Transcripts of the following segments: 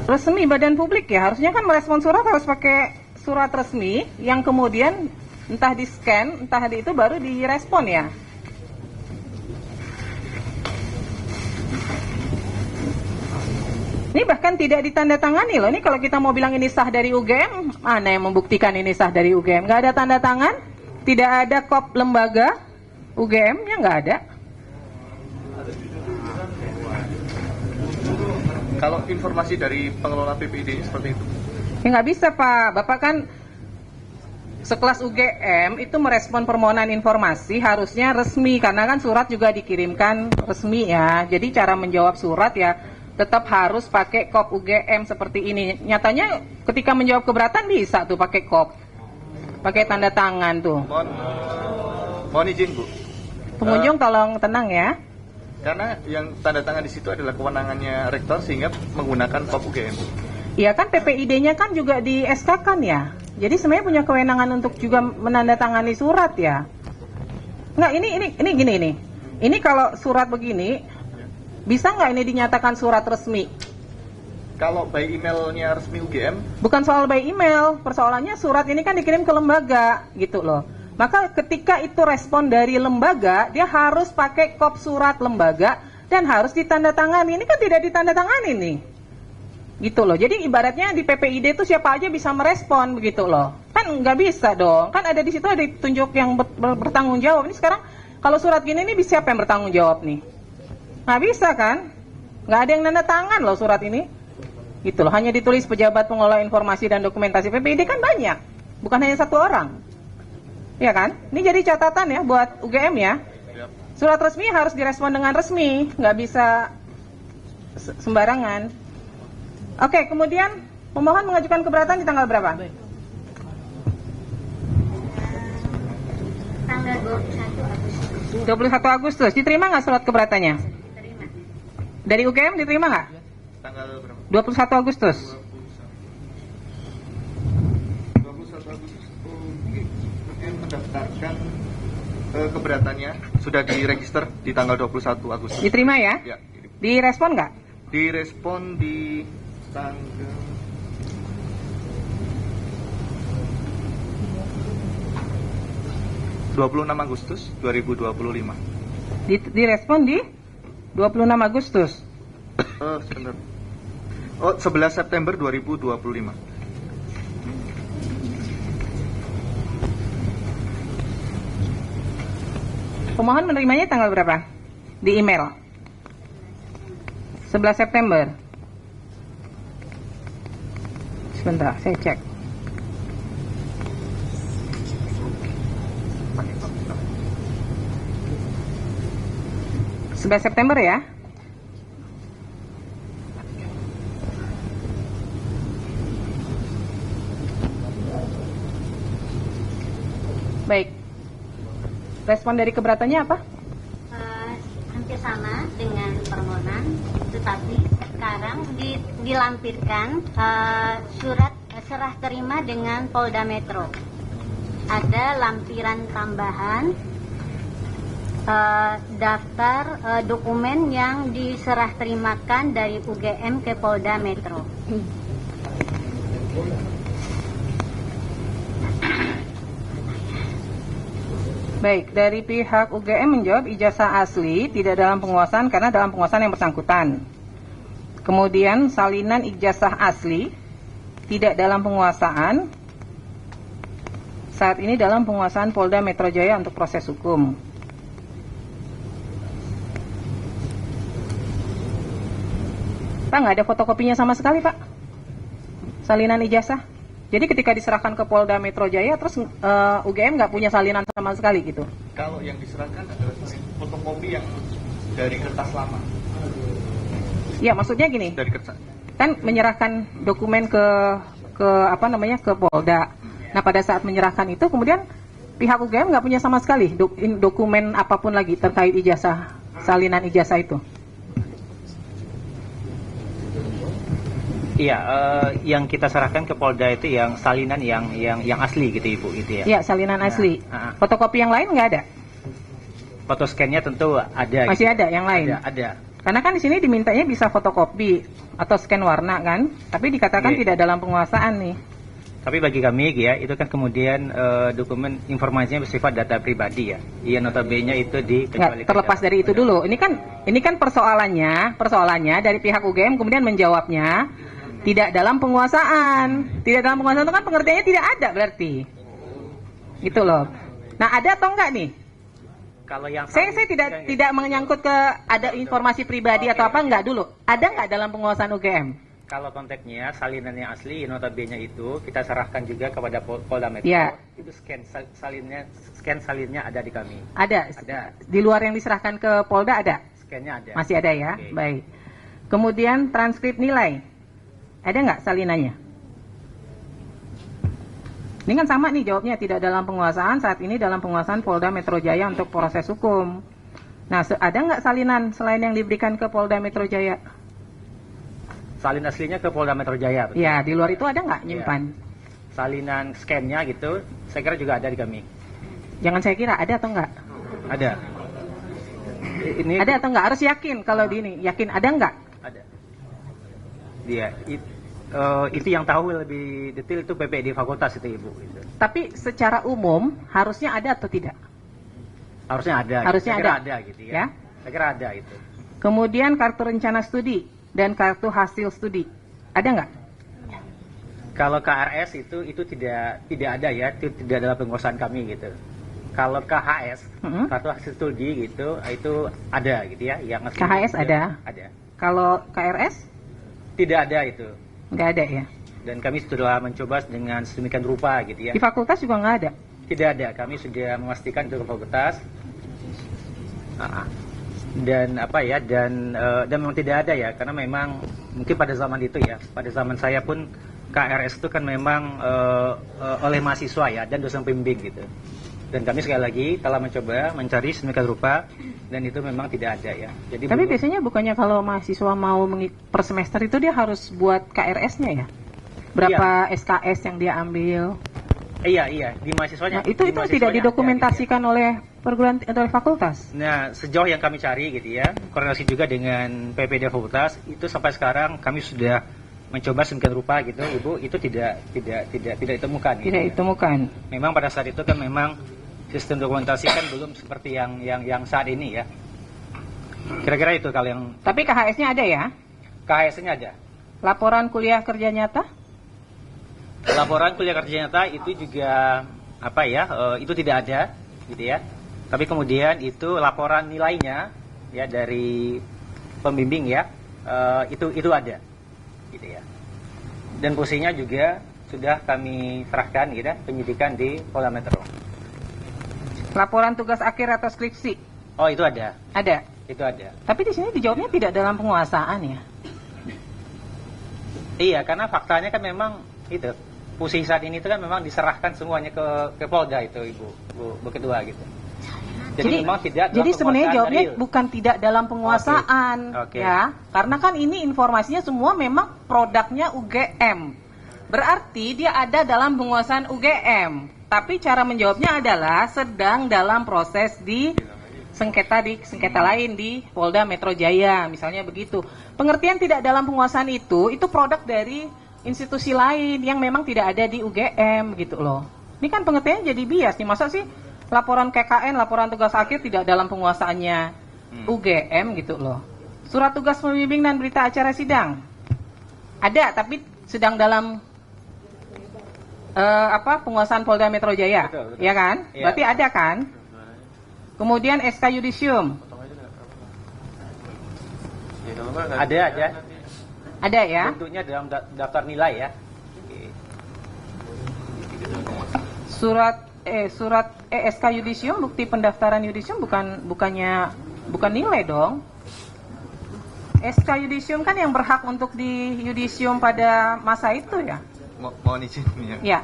resmi badan publik ya, harusnya kan merespon surat harus pakai surat resmi yang kemudian entah di scan, entah di itu baru direspon ya. Ini bahkan tidak ditandatangani loh. Ini kalau kita mau bilang ini sah dari UGM, mana yang membuktikan ini sah dari UGM? Nggak ada tanda tangan, tidak ada kop lembaga UGM-nya, nggak ada. Kalau informasi dari pengelola PPID seperti itu? Ya nggak bisa Pak, Bapak kan sekelas UGM itu merespon permohonan informasi harusnya resmi, karena kan surat juga dikirimkan resmi ya. Jadi cara menjawab surat ya tetap harus pakai kop UGM seperti ini. Nyatanya ketika menjawab keberatan bisa tuh pakai kop, pakai tanda tangan tuh. Mohon izin Bu. Pengunjung tolong tenang ya. Karena yang tanda tangan di situ adalah kewenangannya rektor sehingga menggunakan kop UGM. Iya kan PPID-nya kan juga di SK-kan ya. Jadi sebenarnya punya kewenangan untuk juga menandatangani surat ya. Nggak, ini gini ini. Ini kalau surat begini, bisa nggak ini dinyatakan surat resmi? Kalau by emailnya resmi UGM? Bukan soal by email, persoalannya surat ini kan dikirim ke lembaga gitu loh. Maka ketika itu respon dari lembaga, dia harus pakai kop surat lembaga dan harus ditandatangani. Ini kan tidak ditandatangani nih. Gitu loh. Jadi ibaratnya di PPID itu siapa aja bisa merespon begitu loh. Kan nggak bisa dong. Kan ada di situ ada ditunjuk yang bertanggung jawab. Ini sekarang kalau surat gini nih siapa yang bertanggung jawab nih? Nggak bisa kan? Nggak ada yang nanda tangan loh surat ini. Gitu loh. Hanya ditulis pejabat pengelola informasi dan dokumentasi. PPID kan banyak. Bukan hanya satu orang. Ya kan? Ini jadi catatan ya buat UGM ya. Surat resmi harus direspon dengan resmi, nggak bisa sembarangan. Oke, kemudian pemohon mengajukan keberatan di tanggal berapa? Tanggal 21 Agustus. 21 Agustus. Diterima nggak surat keberatannya? Terima. Dari UGM diterima nggak? Tanggal berapa? 21 Agustus. 21 Agustus. UGM mendaftarkan keberatannya sudah diregister di tanggal 21 Agustus. Diterima ya? Ya. Direspon nggak? Direspon di tanggal 26 Agustus 2025. Direspon di 26 Agustus. Sebentar. 11 September 2025. Pemohon menerimanya tanggal berapa? Di email. 11 September. Sebentar, saya cek. September ya. Baik. Respon dari keberatannya apa? Hampir sama dengan permohonan, tetapi sekarang dilampirkan surat serah terima dengan Polda Metro. Ada lampiran tambahan daftar dokumen yang diserah terimakan dari UGM ke Polda Metro. Baik, dari pihak UGM menjawab ijazah asli tidak dalam penguasaan karena dalam penguasaan yang bersangkutan. Kemudian salinan ijazah asli tidak dalam penguasaan, saat ini dalam penguasaan Polda Metro Jaya untuk proses hukum. Pak, nggak ada fotokopinya sama sekali Pak, salinan ijazah. Jadi ketika diserahkan ke Polda Metro Jaya, terus UGM nggak punya salinan sama sekali gitu? Kalau yang diserahkan adalah fotokopi yang dari kertas lama. Ya, maksudnya gini. Dari kertas. Kan menyerahkan dokumen ke Polda. Nah, pada saat menyerahkan itu, kemudian pihak UGM nggak punya sama sekali dokumen apapun lagi terkait ijazah, salinan ijazah itu. Iya, yang kita serahkan ke Polda itu yang salinan yang asli gitu Ibu gitu ya. Iya, salinan asli. Fotokopi yang lain nggak ada? Foto scan-nya tentu ada. Masih gitu. Ada yang lain? Ada. Karena kan di sini dimintanya bisa fotokopi atau scan warna kan, tapi dikatakan Iya. tidak dalam penguasaan nih. Tapi bagi kami ya, itu kan kemudian dokumen informasinya bersifat data pribadi ya. Iya, notabene itu Nggak, terlepas dari itu dulu. Ini kan persoalannya dari pihak UGM kemudian menjawabnya tidak dalam penguasaan. Tidak dalam penguasaan itu kan pengertiannya tidak ada berarti. Gitu loh. Nah, ada atau enggak nih? Kalau yang Saya tidak menyangkut ke ada informasi pribadi atau apa, enggak dulu. Ada enggak dalam penguasaan UGM? Kalau konteksnya salinan yang asli notabene itu kita serahkan juga kepada Polda Metro. Iya. Itu scan salinnya ada di kami. Ada. Ada. Di luar yang diserahkan ke Polda ada? Scannya ada. Masih ada ya? Oke. Baik. Kemudian transkrip nilai. Ada nggak salinannya? Ini kan sama nih jawabnya, tidak dalam penguasaan, saat ini dalam penguasaan Polda Metro Jaya untuk proses hukum. Nah, ada nggak salinan selain yang diberikan ke Polda Metro Jaya? Salin aslinya ke Polda Metro Jaya. Betul? Ya, di luar itu ada nggak nyimpan? Salinan scan-nya gitu, saya kira juga ada di kami. Jangan saya kira, ada atau nggak? Ada. Ini Ada atau nggak? Harus yakin kalau di ini. Yakin ada nggak? ada. Dia itu yang tahu lebih detail itu PPD fakultas itu Ibu. Gitu. Tapi secara umum harusnya ada atau tidak? Harusnya ada. Harusnya saya kira ada. ada gitu ya. Ya. Saya kira ada itu. Kemudian kartu rencana studi dan kartu hasil studi. Ada nggak? Kalau KRS itu tidak ada ya, itu tidak dalam penguasaan kami gitu. Kalau KHS, kartu hasil studi gitu, itu ada gitu ya. Yang asli KHS itu ada? Ada. Kalau KRS? Tidak ada itu. Nggak ada ya? Dan kami sudah mencoba dengan sedemikian rupa gitu ya. Di fakultas juga nggak ada? Tidak ada, kami sudah memastikan itu ke fakultas. Dan memang tidak ada ya, karena memang mungkin pada zaman itu ya, pada zaman saya pun KRS itu kan memang oleh mahasiswa ya dan dosen pembimbing gitu. Dan kami sekali lagi telah mencoba mencari sedemikian rupa dan itu memang tidak ada ya. Jadi Tapi biasanya bukannya kalau mahasiswa mau per semester itu dia harus buat KRS-nya ya? Berapa SKS yang dia ambil? Iya, di mahasiswanya. Nah, itu tidak didokumentasikan oleh perguruan atau fakultas. Nah, sejauh yang kami cari gitu ya, koordinasi juga dengan PPD fakultas, itu sampai sekarang kami sudah mencoba sedemikian rupa gitu, Ibu, itu tidak ditemukan. Gitu Tidak ya. ditemukan. Memang pada saat itu kan memang sistem dokumentasi kan belum seperti yang saat ini ya. Kira-kira itu kalau yang. Tapi KHS-nya ada ya? KHS-nya ada. Laporan kuliah kerja nyata? Laporan kuliah kerja nyata itu juga itu tidak ada gitu ya. Tapi kemudian itu laporan nilainya ya dari pembimbing ya, itu ada gitu ya. Dan posisinya juga sudah kami serahkan gitu, penyidikan di Polda Metro. Laporan tugas akhir atau skripsi? Oh, itu ada. Ada. Itu ada. Tapi di sini dijawabnya tidak dalam penguasaan ya? Iya, karena faktanya kan memang itu posisi saat ini itu kan memang diserahkan semuanya ke Polda itu Bu Ketua gitu. Jadi memang tidak. Jadi sebenarnya jawabnya real. bukan tidak dalam penguasaan, Oke. ya, karena kan ini informasinya semua memang produknya UGM, berarti dia ada dalam penguasaan UGM. Tapi cara menjawabnya adalah sedang dalam proses di sengketa lain di Polda Metro Jaya, misalnya begitu. Pengertian tidak dalam penguasaan itu produk dari institusi lain yang memang tidak ada di UGM gitu loh. Ini kan pengertiannya jadi bias nih, masa sih laporan KKN, laporan tugas akhir tidak dalam penguasaannya UGM gitu loh. Surat tugas pembimbing dan berita acara sidang ada, tapi sedang dalam penguasaan Polda Metro Jaya, Betul. ya kan? Iya. Berarti ada kan? Kemudian SK Yudisium Ada. ada ya? Bentuknya dalam daftar nilai ya. Surat SK Yudisium, bukti pendaftaran Yudisium bukan nilai dong. SK Yudisium kan yang berhak untuk di Yudisium pada masa itu ya. Mohon izin ya. Ya.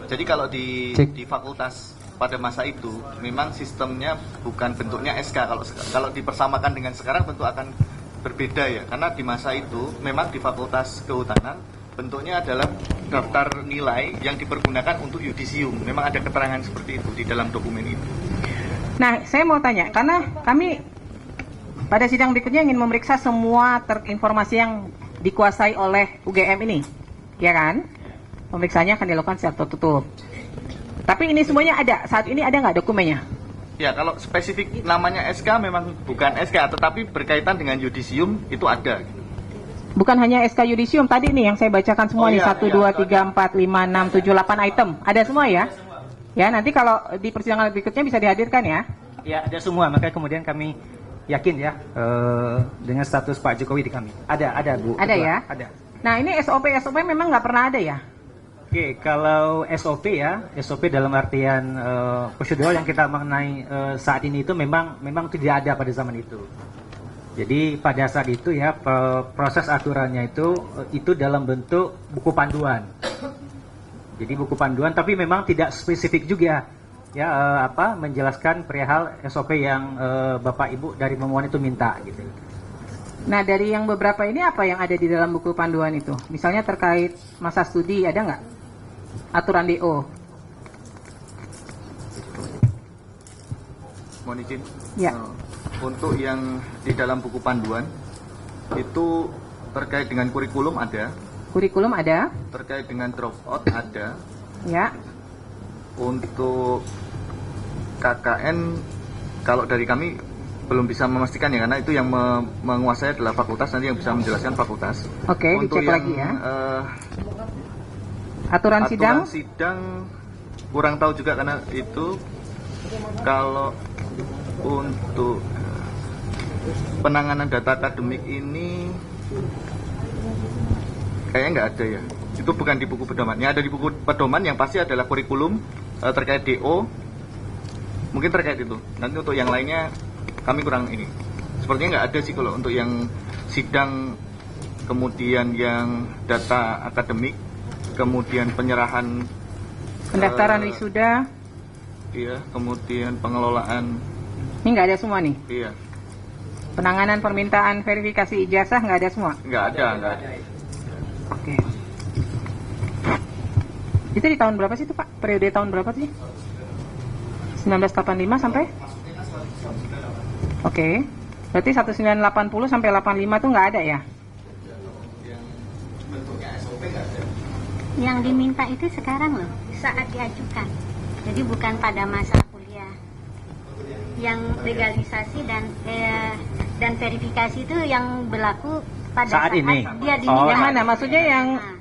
Jadi kalau di fakultas pada masa itu memang sistemnya bukan bentuknya SK. Kalau dipersamakan dengan sekarang tentu akan berbeda ya. Karena di masa itu memang di Fakultas Kehutanan bentuknya adalah daftar nilai yang dipergunakan untuk yudisium. Memang ada keterangan seperti itu di dalam dokumen itu. Nah, saya mau tanya, karena kami pada sidang berikutnya ingin memeriksa semua informasi yang dikuasai oleh UGM ini, ya kan? Pemeriksaannya akan dilakukan secara tertutup. Tapi ini semuanya ada, saat ini ada nggak dokumennya? Ya, kalau spesifik namanya SK memang bukan SK, tetapi berkaitan dengan yudisium itu ada. Bukan hanya SK yudisium, tadi nih yang saya bacakan semua nih, 1, 2, 3, 4, 5, 6, 7, 8 item. Ada semua ya? Ya, nanti kalau di persidangan berikutnya bisa dihadirkan ya? Ya, ada semua. Makanya kemudian kami yakin ya dengan status Pak Jokowi di kami. Ada Bu. Ada Ketua. ya? Ada. Nah, ini SOP memang nggak pernah ada ya? Oke, kalau SOP ya, SOP dalam artian prosedural yang kita mengenai saat ini itu memang tidak ada pada zaman itu. Jadi pada saat itu ya proses aturannya itu dalam bentuk buku panduan. Jadi buku panduan, tapi memang tidak spesifik juga ya menjelaskan perihal SOP yang Bapak Ibu dari pemohon itu minta gitu. Nah, dari yang beberapa ini apa yang ada di dalam buku panduan itu? Misalnya terkait masa studi, ada nggak? Aturan DO. Mohon izin. Ya. Untuk yang di dalam buku panduan itu terkait dengan kurikulum ada, Kurikulum ada? terkait dengan dropout ada, Ya. untuk KKN kalau dari kami belum bisa memastikan ya, karena itu yang menguasai adalah fakultas, nanti yang bisa menjelaskan fakultas. Oke, Untuk dicek yang lagi ya. aturan Aturan sidang? sidang kurang tahu juga, karena itu kalau untuk penanganan data akademik ini kayaknya nggak ada ya. Itu bukan di buku pedoman. Yang ada di buku pedoman yang pasti adalah kurikulum terkait DO. Mungkin terkait itu. Nanti untuk yang lainnya kami kurang ini. Sepertinya nggak ada sih kalau untuk yang sidang, kemudian yang data akademik, kemudian penyerahan Pendaftaran wisuda. iya, kemudian pengelolaan, Ini nggak ada semua nih. iya, Penanganan permintaan verifikasi ijazah nggak ada semua. nggak ada. Oke. Itu di tahun berapa sih itu Pak? Periode tahun berapa sih? 1985 sampai? Oke. Berarti 1980 sampai 85 tuh nggak ada ya? Yang diminta itu sekarang loh, saat diajukan. Jadi bukan pada masa kuliah. Yang legalisasi dan verifikasi itu yang berlaku pada Saat ini? dia Oh. Yang mana? Maksudnya yang Nah.